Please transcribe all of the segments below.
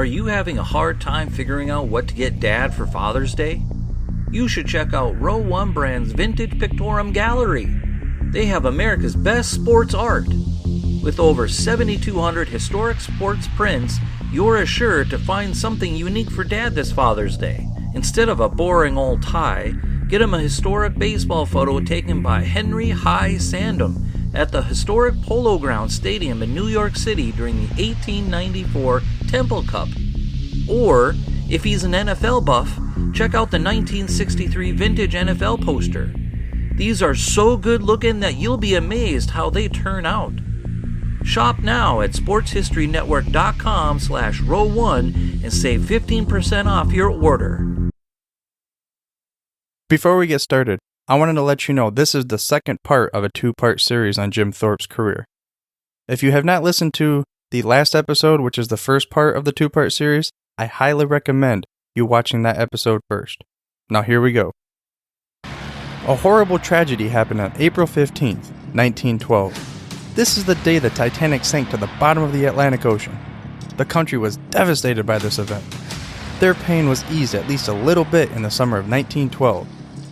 Are you having a hard time figuring out what to get Dad for Father's Day? You should check out Row 1 Brand's Vintage Pictorum Gallery. They have America's best sports art. With over 7,200 historic sports prints, you're assured to find something unique for Dad this Father's Day. Instead of a boring old tie, get him a historic baseball photo taken by Henry High Sandom at the historic Polo Grounds Stadium in New York City during the 1894 Temple Cup. Or, if he's an NFL buff, check out the 1963 vintage NFL poster. These are so good looking that you'll be amazed how they turn out. Shop now at sportshistorynetwork.com/row1 and save 15% off your order. Before we get started, I wanted to let you know this is the second part of a two-part series on Jim Thorpe's career. If you have not listened to the last episode, which is the first part of the two-part series, I highly recommend you watching that episode first. Now here we go. A horrible tragedy happened on April 15th, 1912. This is the day the Titanic sank to the bottom of the Atlantic Ocean. The country was devastated by this event. Their pain was eased at least a little bit in the summer of 1912,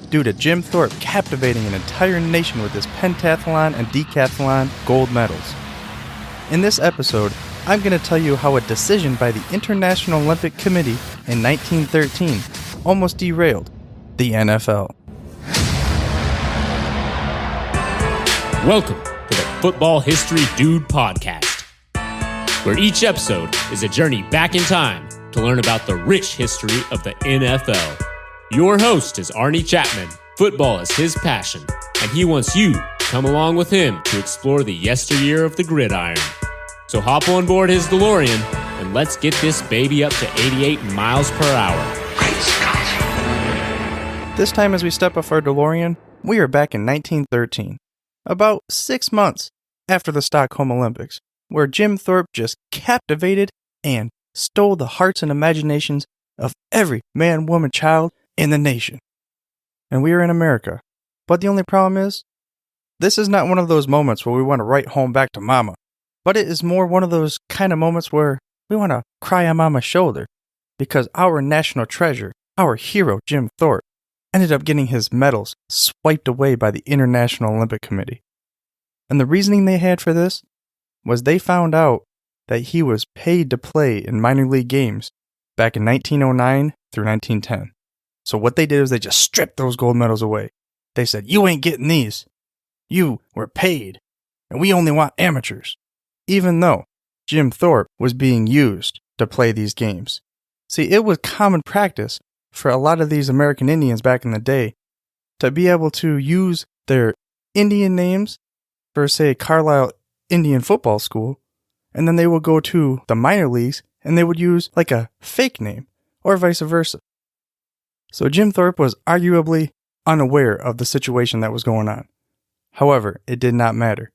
due to Jim Thorpe captivating an entire nation with his pentathlon and decathlon gold medals. In this episode, I'm going to tell you how a decision by the International Olympic Committee in 1913 almost derailed the NFL. Welcome to the Football History Dude podcast, where each episode is a journey back in time to learn about the rich history of the NFL. Your host is Arnie Chapman. Football is his passion, and he wants you to come along with him to explore the yesteryear of the gridiron. So hop on board his DeLorean, and let's get this baby up to 88 miles per hour. This time as we step off our DeLorean, we are back in 1913, about 6 months after the Stockholm Olympics, where Jim Thorpe just captivated and stole the hearts and imaginations of every man, woman, child in the nation. And we are in America. But the only problem is, this is not one of those moments where we want to write home back to mama. But it is more one of those kind of moments where we want to cry on mama's shoulder. Because our national treasure, our hero Jim Thorpe, ended up getting his medals swiped away by the International Olympic Committee. And the reasoning they had for this was they found out that he was paid to play in minor league games back in 1909 through 1910. So what they did is they just stripped those gold medals away. They said, you ain't getting these. You were paid, and we only want amateurs. Even though Jim Thorpe was being used to play these games. See, it was common practice for a lot of these American Indians back in the day to be able to use their Indian names for, say, Carlisle Indian Football School, and then they would go to the minor leagues and they would use like a fake name, or vice versa. So Jim Thorpe was arguably unaware of the situation that was going on. However, it did not matter.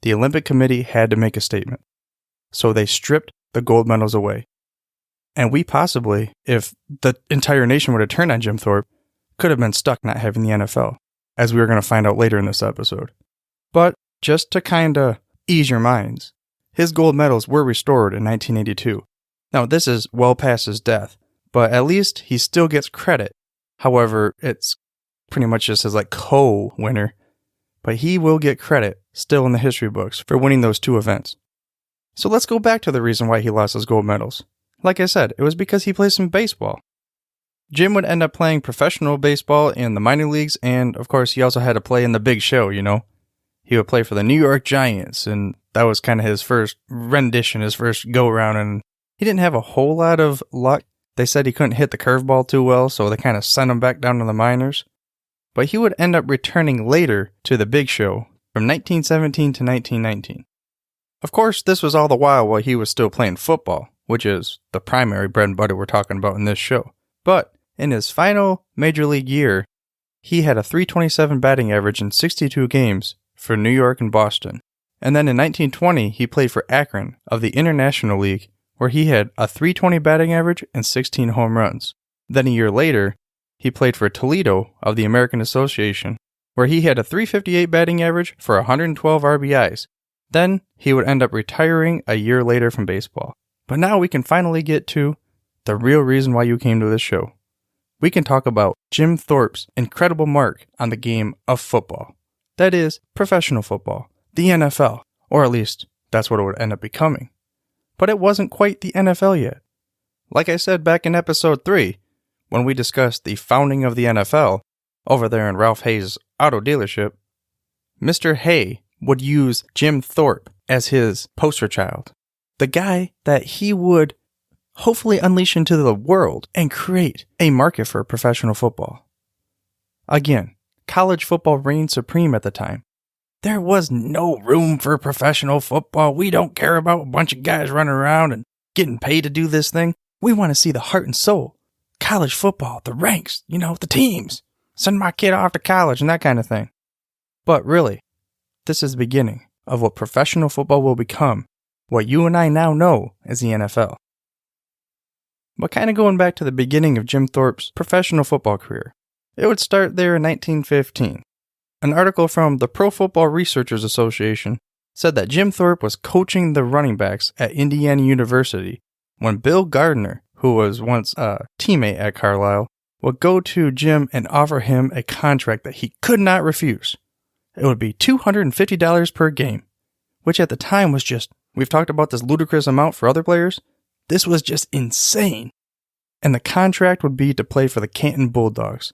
The Olympic Committee had to make a statement. So they stripped the gold medals away. And we possibly, if the entire nation would have turned on Jim Thorpe, could have been stuck not having the NFL, as we were going to find out later in this episode. But just to kind of ease your minds, his gold medals were restored in 1982. Now, this is well past his death, but at least he still gets credit. However, it's pretty much just his co-winner. But he will get credit still in the history books for winning those two events. So let's go back to the reason why he lost his gold medals. Like I said, it was because he played some baseball. Jim would end up playing professional baseball in the minor leagues, and of course he also had to play in the big show, you know. He would play for the New York Giants, and that was kind of his first rendition, his first go-around, and he didn't have a whole lot of luck. They said he couldn't hit the curveball too well, so they kind of sent him back down to the minors. But he would end up returning later to the big show from 1917 to 1919. Of course, this was all the while he was still playing football, which is the primary bread and butter we're talking about in this show. But in his final major league year, he had a .327 batting average in 62 games for New York and Boston. And then in 1920, he played for Akron of the International League, where he had a .320 batting average and 16 home runs. Then a year later, he played for Toledo of the American Association, where he had a .358 batting average for 112 RBIs. Then he would end up retiring a year later from baseball. But now we can finally get to the real reason why you came to this show. We can talk about Jim Thorpe's incredible mark on the game of football. That is, professional football, the NFL, or at least that's what it would end up becoming. But it wasn't quite the NFL yet. Like I said back in episode 3, when we discussed the founding of the NFL over there in Ralph Hayes' auto dealership, Mr. Hay would use Jim Thorpe as his poster child. The guy that he would hopefully unleash into the world and create a market for professional football. Again, college football reigned supreme at the time. There was no room for professional football. We don't care about a bunch of guys running around and getting paid to do this thing. We want to see the heart and soul. College football, the ranks, the teams. Send my kid off to college and that kind of thing. But really, this is the beginning of what professional football will become, what you and I now know as the NFL. But kind of going back to the beginning of Jim Thorpe's professional football career, it would start there in 1915. An article from the Pro Football Researchers Association said that Jim Thorpe was coaching the running backs at Indiana University when Bill Gardner, who was once a teammate at Carlisle, would go to Jim and offer him a contract that he could not refuse. It would be $250 per game, which at the time was just, we've talked about this ludicrous amount for other players, this was just insane. And the contract would be to play for the Canton Bulldogs.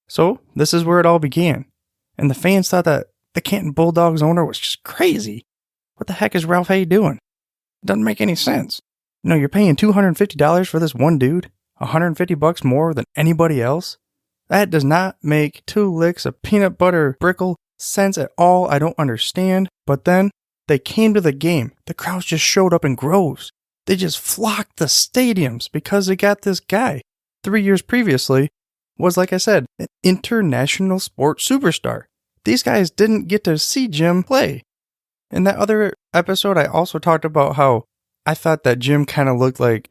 So, this is where it all began. And the fans thought that the Canton Bulldogs owner was just crazy. What the heck is Ralph Hay doing? It doesn't make any sense. You're paying $250 for this one dude, $150 more than anybody else? That does not make 2 licks of peanut butter brickle sense at all. I don't understand. But then, they came to the game. The crowds just showed up in groves. They just flocked the stadiums because they got this guy. 3 years previously was, like I said, an international sports superstar. These guys didn't get to see Jim play. In that other episode, I also talked about how I thought that Jim kind of looked like,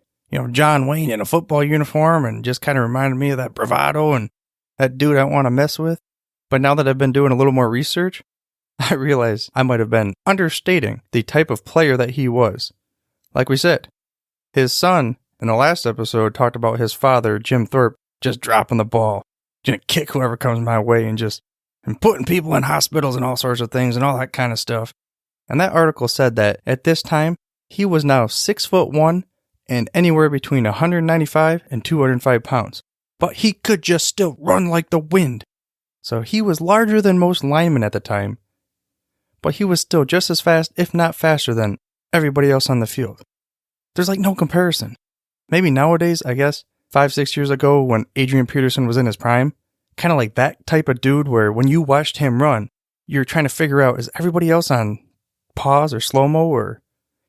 John Wayne in a football uniform and just kind of reminded me of that bravado and that dude I want to mess with. But now that I've been doing a little more research, I realize I might have been understating the type of player that he was. Like we said, his son in the last episode talked about his father, Jim Thorpe, just dropping the ball, just kick whoever comes my way and putting people in hospitals and all sorts of things and all that kind of stuff. And that article said that at this time, he was now 6'1" and anywhere between 195 and 205 pounds. But he could just still run like the wind. So he was larger than most linemen at the time, but he was still just as fast, if not faster than everybody else on the field. There's no comparison. Maybe nowadays, I guess, 5-6 years ago when Adrian Peterson was in his prime, kind of like that type of dude where when you watched him run, you're trying to figure out, is everybody else on pause or slow-mo or,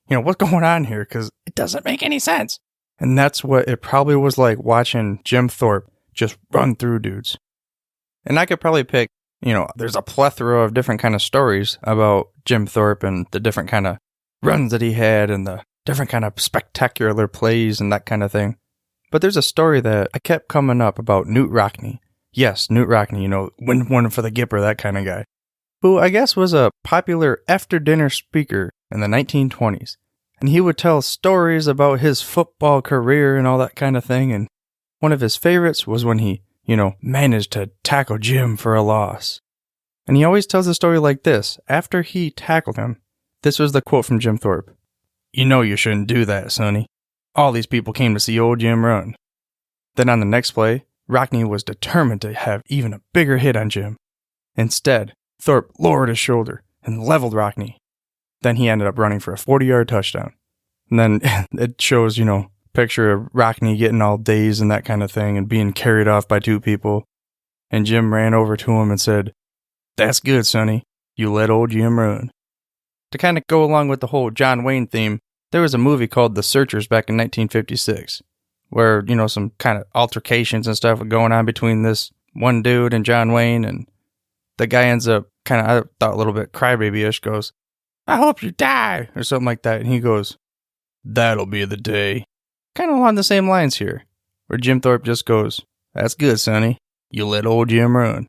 what's going on here? Because it doesn't make any sense. And that's what it probably was like watching Jim Thorpe just run through dudes. And I could probably pick, there's a plethora of different kind of stories about Jim Thorpe and the different kind of runs that he had and the different kind of spectacular plays and that kind of thing. But there's a story that I kept coming up about Newt Rockne. Yes, Newt Rockne, win one for the Gipper, that kind of guy. Who I guess was a popular after-dinner speaker in the 1920s. And he would tell stories about his football career and all that kind of thing. And one of his favorites was when he, managed to tackle Jim for a loss. And he always tells a story like this. After he tackled him, this was the quote from Jim Thorpe. You shouldn't do that, sonny. All these people came to see old Jim run. Then on the next play, Rockne was determined to have even a bigger hit on Jim. Instead, Thorpe lowered his shoulder and leveled Rockne. Then he ended up running for a 40-yard touchdown. And then it shows, picture of Rockne getting all dazed and that kind of thing and being carried off by 2 people. And Jim ran over to him and said, "That's good, sonny. You let old Jim run." To kind of go along with the whole John Wayne theme, there was a movie called The Searchers back in 1956, where, some kind of altercations and stuff were going on between this one dude and John Wayne, and the guy ends up kind of, I thought a little bit crybaby-ish, goes, "I hope you die," or something like that, and he goes, "That'll be the day." Kind of along the same lines here, where Jim Thorpe just goes, "That's good, sonny. You let old Jim run."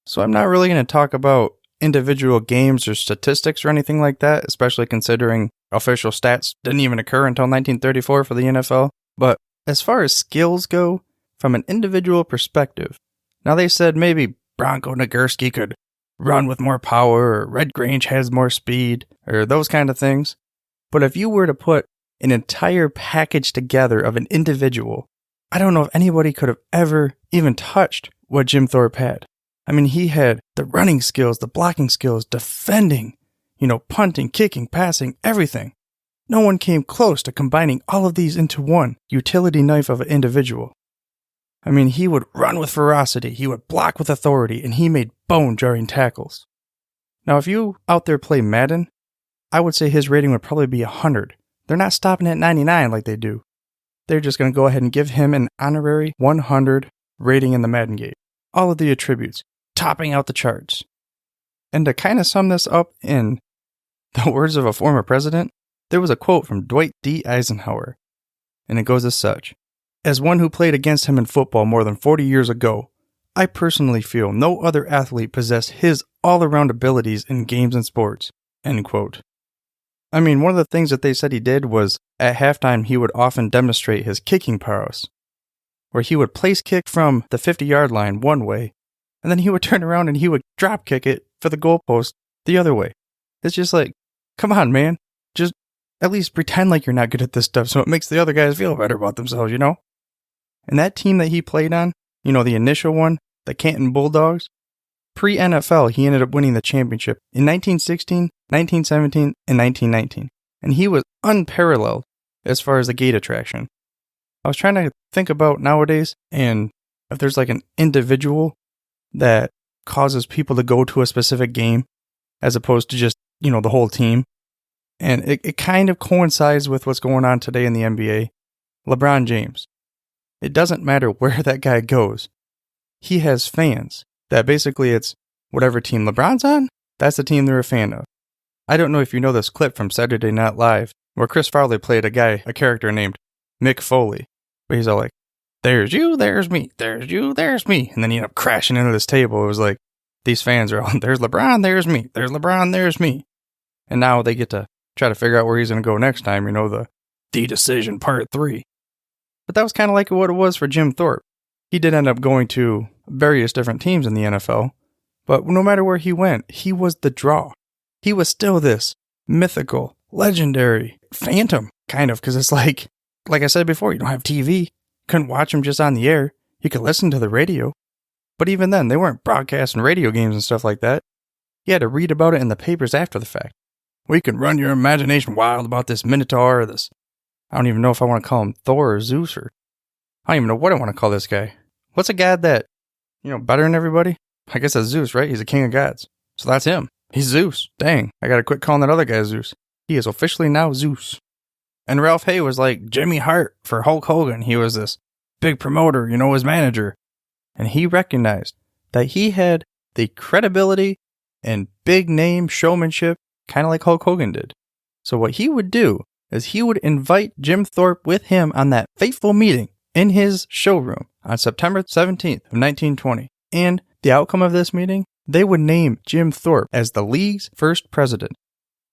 So I'm not really going to talk about individual games or statistics or anything like that, especially considering official stats didn't even occur until 1934 for the NFL. But as far as skills go, from an individual perspective, now they said maybe Bronco Nagurski could run with more power, or Red Grange has more speed, or those kind of things. But if you were to put an entire package together of an individual, I don't know if anybody could have ever even touched what Jim Thorpe had. I mean, he had the running skills, the blocking skills, defending, punting, kicking, passing, everything. No one came close to combining all of these into one utility knife of an individual. I mean, he would run with ferocity, he would block with authority, and he made bone-jarring tackles. Now, if you out there play Madden, I would say his rating would probably be 100. They're not stopping at 99 like they do. They're just going to go ahead and give him an honorary 100 rating in the Madden game. All of the attributes, topping out the charts. And to kind of sum this up in the words of a former president, there was a quote from Dwight D. Eisenhower, and it goes as such. As one who played against him in football more than 40 years ago, I personally feel no other athlete possessed his all-around abilities in games and sports. End quote. I mean, one of the things that they said he did was, at halftime, he would often demonstrate his kicking prowess, where he would place kick from the 50-yard line one way, and then he would turn around and he would drop kick it for the goalpost the other way. It's just like, come on, man. Just at least pretend like you're not good at this stuff so it makes the other guys feel better about themselves, And that team that he played on, the initial one, the Canton Bulldogs, pre-NFL, he ended up winning the championship in 1916, 1917, and 1919. And he was unparalleled as far as the gate attraction. I was trying to think about nowadays, and if there's like an individual that causes people to go to a specific game, as opposed to just, the whole team. And it kind of coincides with what's going on today in the NBA. LeBron James. It doesn't matter where that guy goes. He has fans that basically it's whatever team LeBron's on, that's the team they're a fan of. I don't know if you know this clip from Saturday Night Live where Chris Farley played a character named Mick Foley. But he's all like, there's you, there's me, there's you, there's me. And then he ended up crashing into this table. It was like, these fans are all, there's LeBron, there's me, there's LeBron, there's me. And now they get to try to figure out where he's going to go next time, the decision part 3. But that was kind of like what it was for Jim Thorpe. He did end up going to various different teams in the NFL, but no matter where he went, he was the draw. He was still this mythical, legendary phantom, kind of, because it's like I said before, you don't have TV. Couldn't watch him just on the air. You could listen to the radio. But even then, they weren't broadcasting radio games and stuff like that. You had to read about it in the papers after the fact. We can run your imagination wild about this Minotaur or this. I don't even know if I want to call him Thor or Zeus or I don't even know what I want to call this guy. What's a god that, better than everybody? I guess that's Zeus, right? He's a king of gods. So that's him. He's Zeus. Dang, I gotta quit calling that other guy Zeus. He is officially now Zeus. And Ralph Hay was like Jimmy Hart for Hulk Hogan. He was this big promoter, his manager. And he recognized that he had the credibility and big name showmanship, kind of like Hulk Hogan did. So what he would do is he would invite Jim Thorpe with him on that fateful meeting in his showroom on September 17th of 1920. And the outcome of this meeting, they would name Jim Thorpe as the league's first president.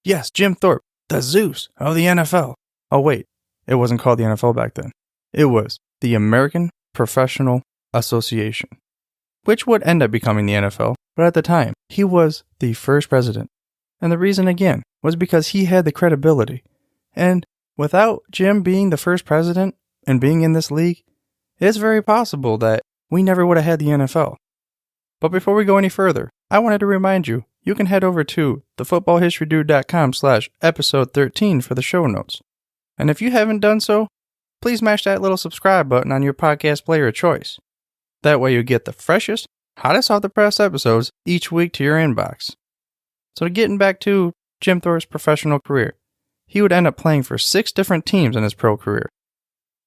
Yes, Jim Thorpe, the Zeus of the NFL. Oh wait, it wasn't called the NFL back then. It was the American Professional Association, which would end up becoming the NFL, but at the time, he was the first president. And the reason, again, was because he had the credibility. And without Jim being the first president and being in this league, it's very possible that we never would have had the NFL. But before we go any further, I wanted to remind you, you can head over to thefootballhistorydude.com/episode 13 for the show notes. And if you haven't done so, please mash that little subscribe button on your podcast player of choice. That way you get the freshest, hottest off the press episodes each week to your inbox. So getting back to Jim Thorpe's professional career, he would end up playing for 6 different teams in his pro career,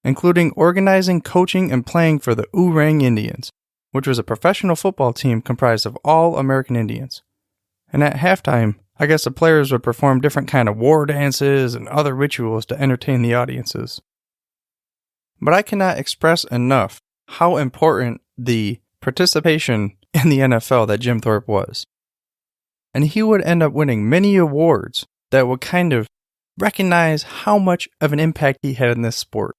including organizing, coaching, and playing for the Oorang Indians, which was a professional football team comprised of all American Indians. And at halftime, I guess the players would perform different kind of war dances and other rituals to entertain the audiences. But I cannot express enough how important the participation in the NFL that Jim Thorpe was. And he would end up winning many awards that would kind of recognize how much of an impact he had in this sport.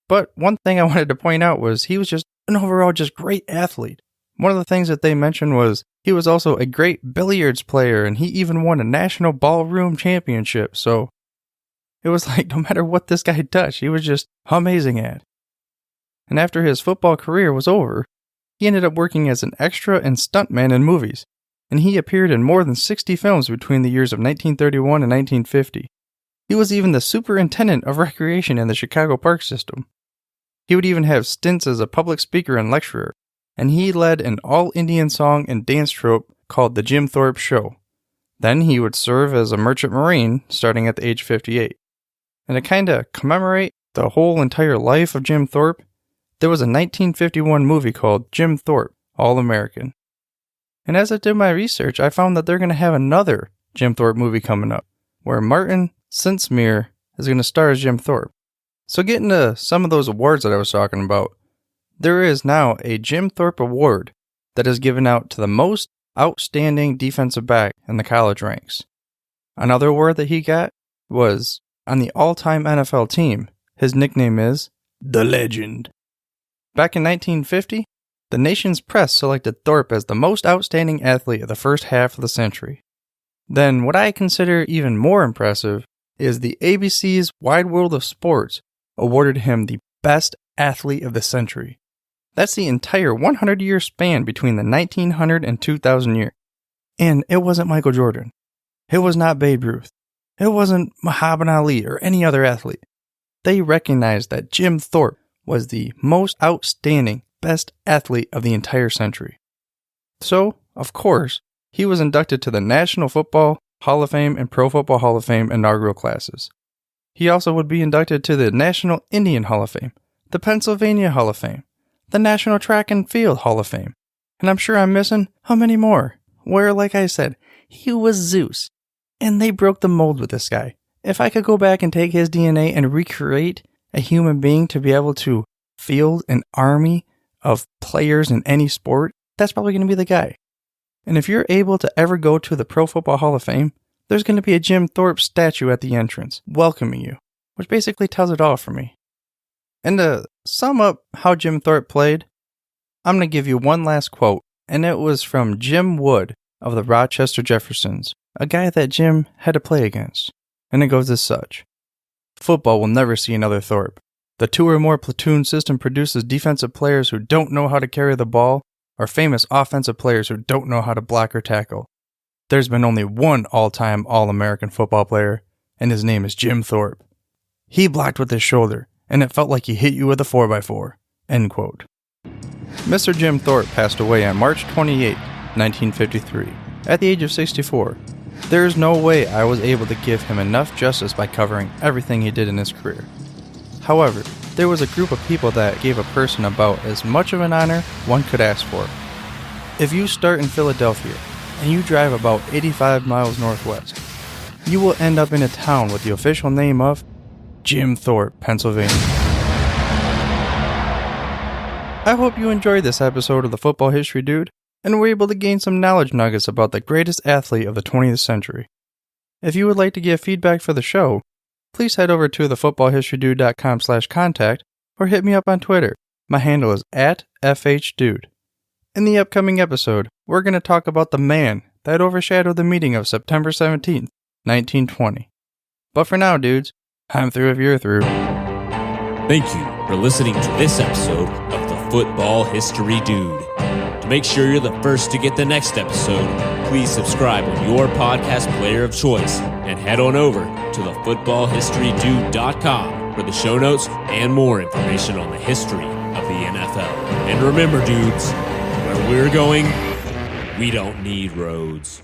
But one thing I wanted to point out was he was just an overall great athlete. One of the things that they mentioned was he was also a great billiards player, and he even won a national ballroom championship. So it was like no matter what this guy touched, he was just amazing at. And after his football career was over, he ended up working as an extra and stuntman in movies, and he appeared in more than 60 films between the years of 1931 and 1950. He was even the superintendent of recreation in the Chicago park system. He would even have stints as a public speaker and lecturer, and he led an all-Indian song and dance troupe called the Jim Thorpe Show. Then he would serve as a merchant marine starting at the age 58. And to kind of commemorate the whole entire life of Jim Thorpe, there was a 1951 movie called Jim Thorpe, All-American. And as I did my research, I found that they're going to have another Jim Thorpe movie coming up, where Martin Sinsmere is going to star as Jim Thorpe. So getting to some of those awards that I was talking about, there is now a Jim Thorpe Award that is given out to the most outstanding defensive back in the college ranks. Another award that he got was on the all-time NFL team. His nickname is The Legend. Back in 1950, the nation's press selected Thorpe as the most outstanding athlete of the first half of the century. Then, what I consider even more impressive is the ABC's Wide World of Sports awarded him the best athlete of the century. That's the entire 100-year span between the 1900 and 2000 year. And it wasn't Michael Jordan. It was not Babe Ruth. It wasn't Muhammad Ali or any other athlete. They recognized that Jim Thorpe was the most outstanding, best athlete of the entire century. So, of course, he was inducted to the National Football Hall of Fame and Pro Football Hall of Fame inaugural classes. He also would be inducted to the National Indian Hall of Fame, the Pennsylvania Hall of Fame, the National Track and Field Hall of Fame, and I'm sure I'm missing how many more, where, like I said, he was Zeus, and they broke the mold with this guy. If I could go back and take his DNA and recreate a human being to be able to field an army of players in any sport, that's probably going to be the guy. And if you're able to ever go to the Pro Football Hall of Fame, there's going to be a Jim Thorpe statue at the entrance, welcoming you, which basically tells it all for me. And to sum up how Jim Thorpe played, I'm going to give you one last quote, and it was from Jim Wood of the Rochester Jeffersons, a guy that Jim had to play against. And it goes as such: "Football will never see another Thorpe. The 2 or more platoon system produces defensive players who don't know how to carry the ball, or famous offensive players who don't know how to block or tackle. There's been only one all-time All-American football player, and his name is Jim Thorpe. He blocked with his shoulder, and it felt like he hit you with a 4x4. End quote." Mr. Jim Thorpe passed away on March 28, 1953, at the age of 64. There is no way I was able to give him enough justice by covering everything he did in his career. However, there was a group of people that gave a person about as much of an honor one could ask for. If you start in Philadelphia and you drive about 85 miles northwest, you will end up in a town with the official name of Jim Thorpe, Pennsylvania. I hope you enjoyed this episode of the Football History Dude and were able to gain some knowledge nuggets about the greatest athlete of the 20th century. If you would like to give feedback for the show, please head over to thefootballhistorydude.com/contact or hit me up on Twitter. My handle is @FHDude. In the upcoming episode, we're going to talk about the man that overshadowed the meeting of September 17th, 1920. But for now, dudes, I'm through if you're through. Thank you for listening to this episode of the Football History Dude. To make sure you're the first to get the next episode, please subscribe on your podcast player of choice and head on over to thefootballhistorydude.com for the show notes and more information on the history of the NFL. And remember, dudes, where we're going, we don't need roads.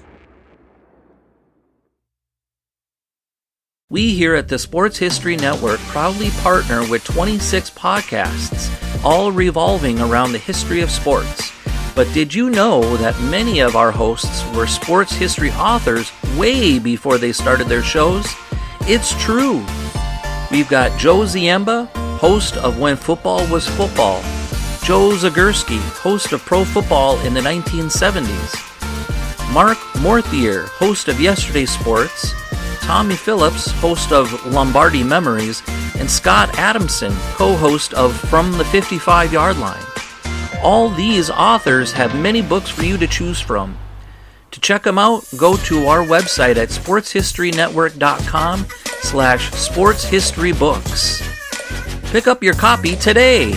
We here at the Sports History Network proudly partner with 26 podcasts, all revolving around the history of sports. But did you know that many of our hosts were sports history authors way before they started their shows? It's true. We've got Joe Ziemba, host of When Football Was Football, Joe Zagurski, host of Pro Football in the 1970s, Mark Morthier, host of Yesterday's Sports, Tommy Phillips, host of Lombardi Memories, and Scott Adamson, co-host of From the 55-Yard Line. All these authors have many books for you to choose from. To check them out, go to our website at sportshistorynetwork.com/sportshistorybooks. Pick up your copy today.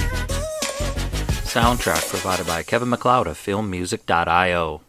Soundtrack provided by Kevin MacLeod of filmmusic.io.